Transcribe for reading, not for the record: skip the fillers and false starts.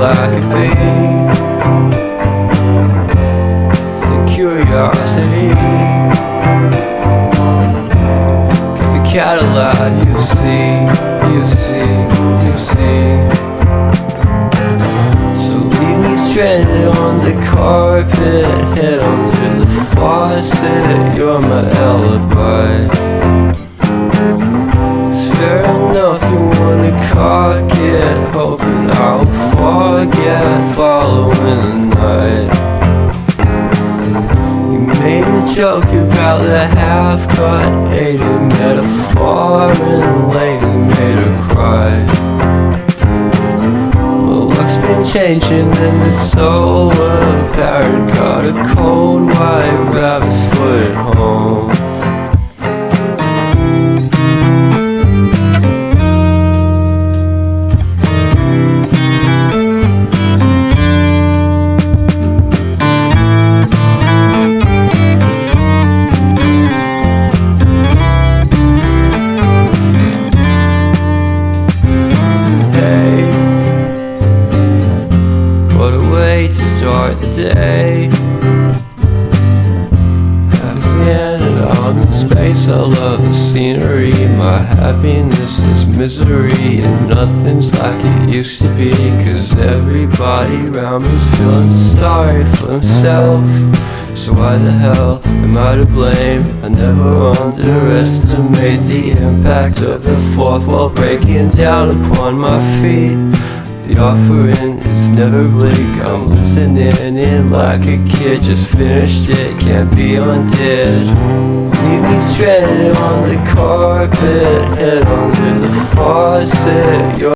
like a bee. The curiosity, give the cat a light. You see, you see, you see. So leave me stranded on the carpet, head onto the faucet. You're my alibi. Fair enough, you wanna cock it, hoping I'll forget following the night. You made a joke about the half-cut, ate a metaphor and later made her cry. Well, luck's been changing and it's so apparent. Got a cold white rabbit's foot at home. What a way to start the day. Haven't standing out in space. I love the scenery. My happiness is misery, and nothing's like it used to be. Cause everybody around me's feeling sorry for himself. So why the hell am I to blame? I never underestimate the impact of the fourth wall breaking down upon my feet. The offering is never bleak. I'm listening in like a kid, just finished it, can't be undid. Leave me stranded on the carpet, head onto the faucet.